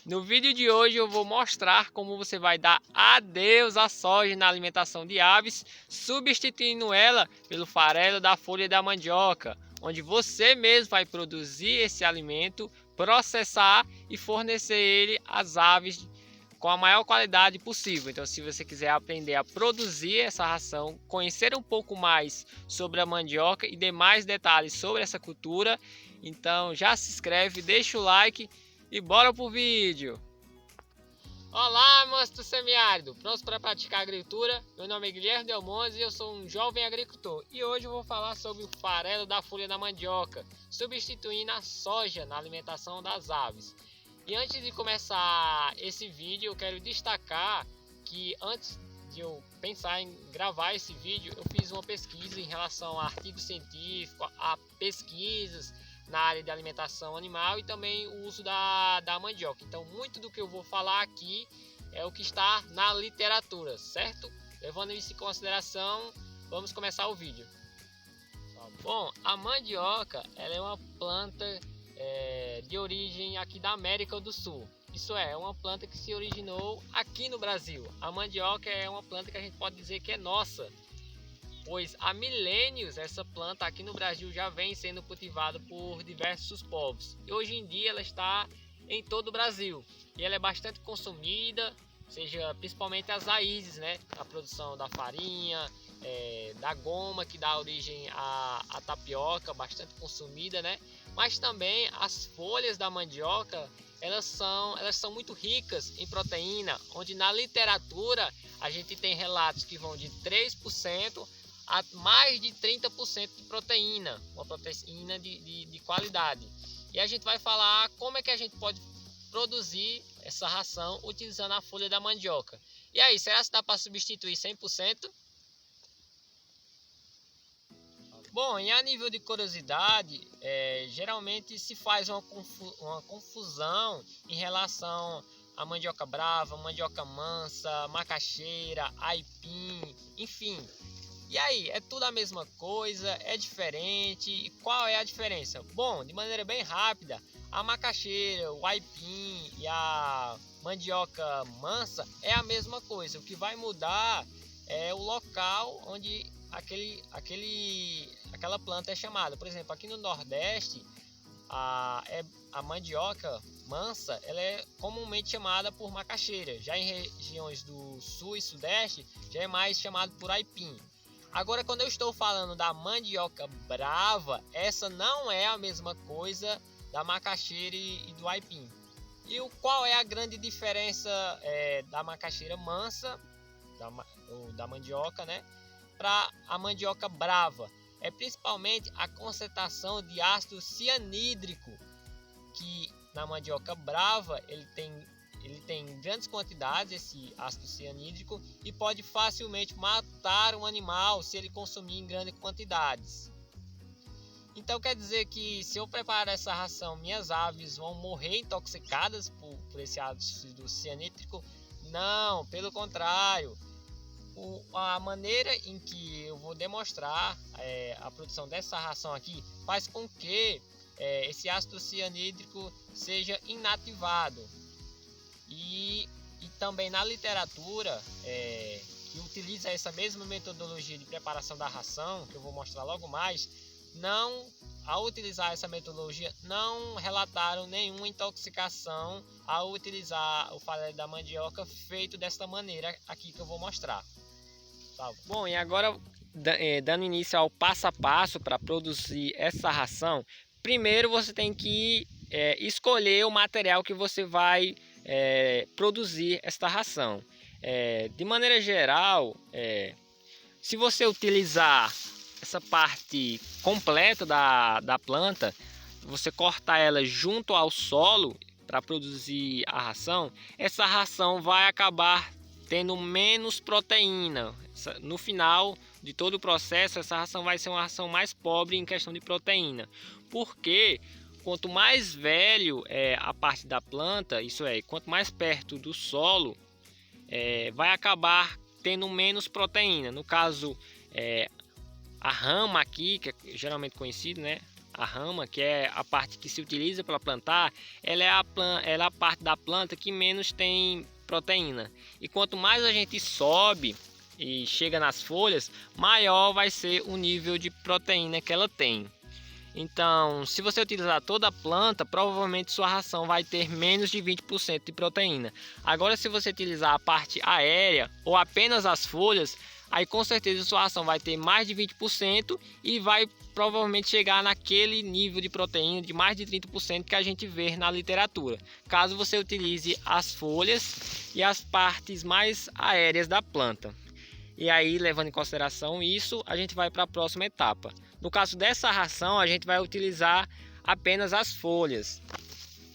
No vídeo de hoje eu vou mostrar como você vai dar adeus à soja na alimentação de aves, substituindo ela pelo farelo da folha da mandioca, onde você mesmo vai produzir esse alimento, processar e fornecer ele às aves com a maior qualidade possível. Então, se você quiser aprender a produzir essa ração, conhecer um pouco mais sobre a mandioca e demais detalhes sobre essa cultura, então já se inscreve, deixa o like e bora pro vídeo! Olá, amantes do semiárido, prontos para praticar agricultura? Meu nome é Guilherme Delmonte e eu sou um jovem agricultor. E hoje eu vou falar sobre o farelo da folha da mandioca, substituindo a soja na alimentação das aves. E antes de começar esse vídeo, eu quero destacar que antes de eu pensar em gravar esse vídeo, eu fiz uma pesquisa em relação a artigos científicos, a pesquisas na área de alimentação animal e também o uso da mandioca. Então, muito do que eu vou falar aqui é o que está na literatura, certo? Levando isso em consideração, vamos começar o vídeo. Bom, a mandioca ela é uma planta de origem aqui da América do Sul. Isso é uma planta que se originou aqui no Brasil. A mandioca é uma planta que a gente pode dizer que é nossa, pois há milênios essa planta aqui no Brasil já vem sendo cultivada por diversos povos. E hoje em dia ela está em todo o Brasil. E ela é bastante consumida, seja principalmente as raízes, né? A produção da farinha, da goma que dá origem à tapioca, bastante consumida, né? Mas também as folhas da mandioca, elas são muito ricas em proteína, onde na literatura a gente tem relatos que vão de 3% a mais de 30% de proteína, uma proteína de qualidade. E a gente vai falar como é que a gente pode produzir essa ração utilizando a folha da mandioca. E aí, será que dá para substituir 100%? Bom, e a nível de curiosidade, geralmente se faz uma confusão em relação à mandioca brava, mandioca mansa, macaxeira, aipim, enfim. E aí, é tudo a mesma coisa? É diferente? E qual é a diferença? Bom, de maneira bem rápida, a macaxeira, o aipim e a mandioca mansa é a mesma coisa. O que vai mudar é o local onde aquela planta é chamada. Por exemplo, aqui no Nordeste, a mandioca mansa ela é comumente chamada por macaxeira. Já em regiões do Sul e Sudeste, já é mais chamado por aipim. Agora, quando eu estou falando da mandioca brava, essa não é a mesma coisa da macaxeira e do aipim. E qual é a grande diferença da macaxeira mansa, da mandioca, né, para a mandioca brava? É principalmente a concentração de ácido cianídrico, que na mandioca brava ele tem grandes quantidades, esse ácido cianídrico, e pode facilmente matar um animal se ele consumir em grandes quantidades. Então quer dizer que se eu preparar essa ração, minhas aves vão morrer intoxicadas por esse ácido cianídrico? Não, pelo contrário. A maneira em que eu vou demonstrar a produção dessa ração aqui faz com que esse ácido cianídrico seja inativado. E também na literatura que utiliza essa mesma metodologia de preparação da ração, que eu vou mostrar logo mais, ao utilizar essa metodologia, não relataram nenhuma intoxicação ao utilizar o farelo da mandioca feito desta maneira aqui que eu vou mostrar. Tá. Bom, e agora dando início ao passo a passo para produzir essa ração, primeiro você tem que escolher o material que você vai produzir esta ração. De maneira geral, se você utilizar essa parte completa da planta, você cortar ela junto ao solo para produzir a ração, essa ração vai acabar tendo menos proteína. No final de todo o processo, essa ração vai ser uma ração mais pobre em questão de proteína, porque quanto mais velho é a parte da planta, isso é, quanto mais perto do solo, vai acabar tendo menos proteína. No caso, a rama aqui, que é geralmente conhecido, né? a rama, que é a parte que se utiliza para plantar, ela é a parte da planta que menos tem proteína. E quanto mais a gente sobe e chega nas folhas, maior vai ser o nível de proteína que ela tem. Então, se você utilizar toda a planta, provavelmente sua ração vai ter menos de 20% de proteína. Agora, se você utilizar a parte aérea ou apenas as folhas, aí com certeza sua ração vai ter mais de 20% e vai provavelmente chegar naquele nível de proteína de mais de 30% que a gente vê na literatura, caso você utilize as folhas e as partes mais aéreas da planta. E aí, levando em consideração isso, a gente vai para a próxima etapa. No caso dessa ração, a gente vai utilizar apenas as folhas.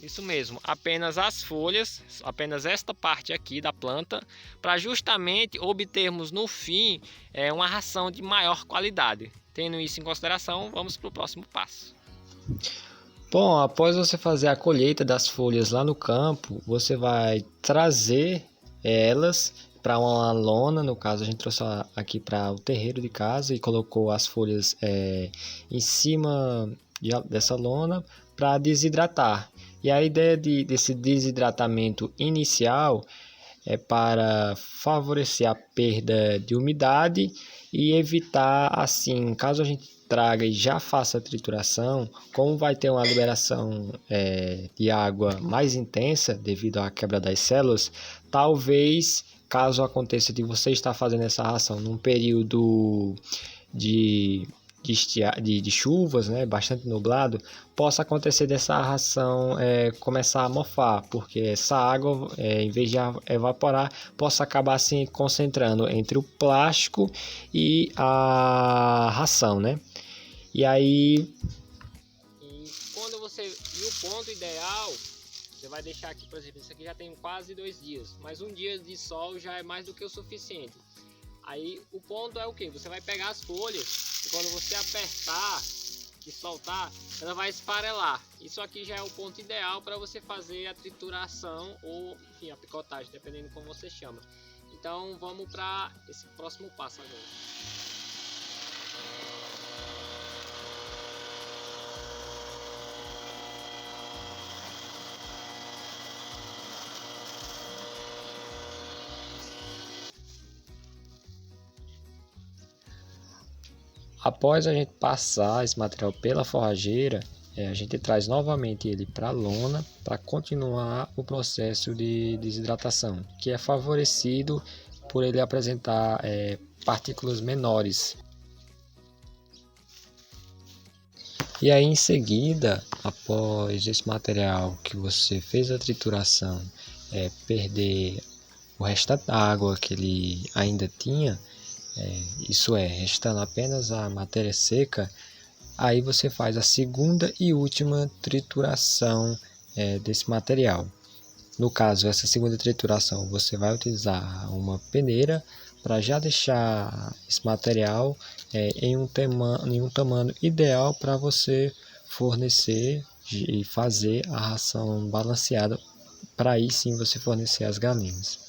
Isso mesmo, apenas as folhas, apenas esta parte aqui da planta, para justamente obtermos no fim uma ração de maior qualidade. Tendo isso em consideração, vamos para o próximo passo. Bom, após você fazer a colheita das folhas lá no campo, você vai trazer elas para uma lona. No caso, a gente trouxe aqui para o terreiro de casa e colocou as folhas em cima dessa lona para desidratar. E a ideia desse desidratamento inicial é para favorecer a perda de umidade e evitar, assim, caso a gente traga e já faça a trituração, como vai ter uma liberação de água mais intensa devido à quebra das células, talvez, caso aconteça de você estar fazendo essa ração num período de chuvas, né, bastante nublado, possa acontecer dessa ração começar a mofar, porque essa água, em vez de evaporar, possa acabar se concentrando entre o plástico e a ração, né? E aí... E o ponto ideal, você vai deixar aqui, por exemplo, isso aqui já tem quase 2 dias, mas um dia de sol já é mais do que o suficiente. Aí o ponto é o que? Você vai pegar as folhas e quando você apertar e soltar, ela vai esfarelar. Isso aqui já é o ponto ideal para você fazer a trituração ou, enfim, a picotagem, dependendo de como você chama. Então vamos para esse próximo passo agora. Após a gente passar esse material pela forrageira, a gente traz novamente ele para a lona para continuar o processo de desidratação, que é favorecido por ele apresentar partículas menores. E aí em seguida, após esse material que você fez a trituração perder o restante da água que ele ainda tinha, isso restando apenas a matéria seca, aí você faz a segunda e última trituração desse material. No caso, essa segunda trituração, você vai utilizar uma peneira para já deixar esse material em um tamanho ideal para você fornecer e fazer a ração balanceada, para aí sim você fornecer as galinhas.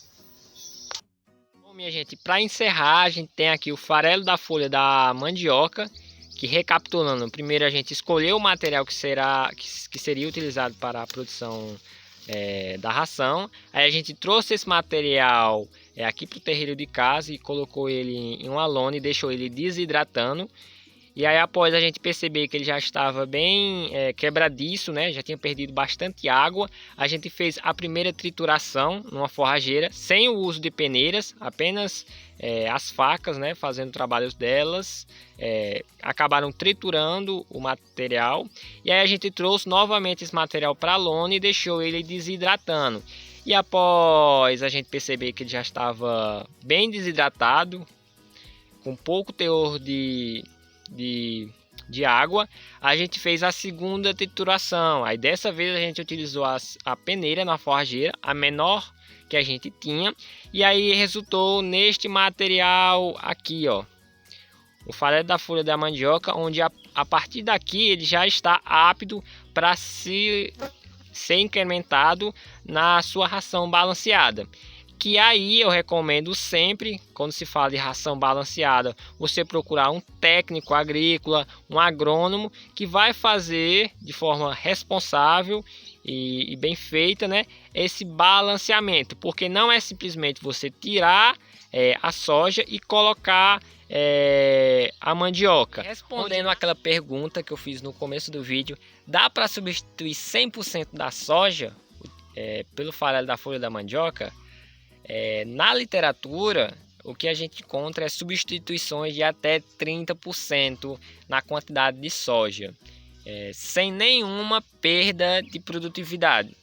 Minha gente, para encerrar, a gente tem aqui o farelo da folha da mandioca, que, recapitulando, primeiro a gente escolheu o material que seria utilizado para a produção da ração. Aí a gente trouxe esse material aqui para o terreiro de casa e colocou ele em uma lona e deixou ele desidratando. E aí, após a gente perceber que ele já estava bem quebradiço, né, já tinha perdido bastante água, a gente fez a primeira trituração numa forrageira, sem o uso de peneiras, apenas as facas, né, fazendo trabalhos delas, acabaram triturando o material. E aí a gente trouxe novamente esse material para a lona e deixou ele desidratando. E após a gente perceber que ele já estava bem desidratado, com pouco teor de água, a gente fez a segunda trituração. Aí dessa vez a gente utilizou a peneira na forrageira, a menor que a gente tinha, e aí resultou neste material aqui, ó, o farelo da folha da mandioca, onde a partir daqui ele já está apto para ser incrementado na sua ração balanceada, que aí eu recomendo sempre, quando se fala de ração balanceada, você procurar um técnico agrícola, um agrônomo, que vai fazer de forma responsável e bem feita, né, esse balanceamento, porque não é simplesmente você tirar a soja e colocar a mandioca. Respondendo aquela pergunta que eu fiz no começo do vídeo, dá para substituir 100% da soja pelo farelo da folha da mandioca? Na literatura, o que a gente encontra é substituições de até 30% na quantidade de soja, sem nenhuma perda de produtividade.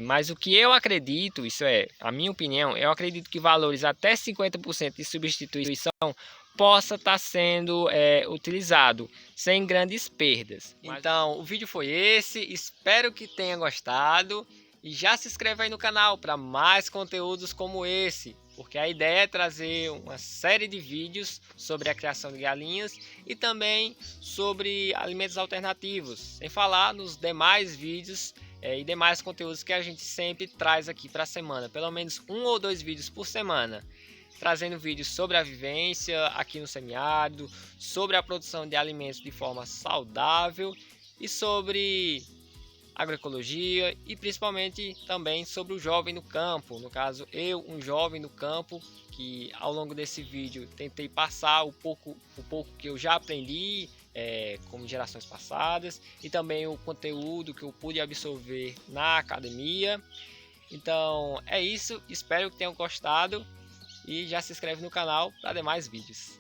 Mas o que eu acredito, isso é a minha opinião, eu acredito que valores até 50% de substituição possa estar sendo utilizado sem grandes perdas. Então, o vídeo foi esse, espero que tenha gostado e já se inscreve aí no canal para mais conteúdos como esse, porque a ideia é trazer uma série de vídeos sobre a criação de galinhas e também sobre alimentos alternativos, sem falar nos demais vídeos e demais conteúdos que a gente sempre traz aqui para a semana, pelo menos 1 ou 2 vídeos por semana, trazendo vídeos sobre a vivência aqui no semiárido, sobre a produção de alimentos de forma saudável e sobre agroecologia e principalmente também sobre o jovem no campo, no caso eu, um jovem no campo, que ao longo desse vídeo tentei passar o pouco que eu já aprendi como gerações passadas e também o conteúdo que eu pude absorver na academia. Então é isso, espero que tenham gostado e já se inscreve no canal para demais vídeos.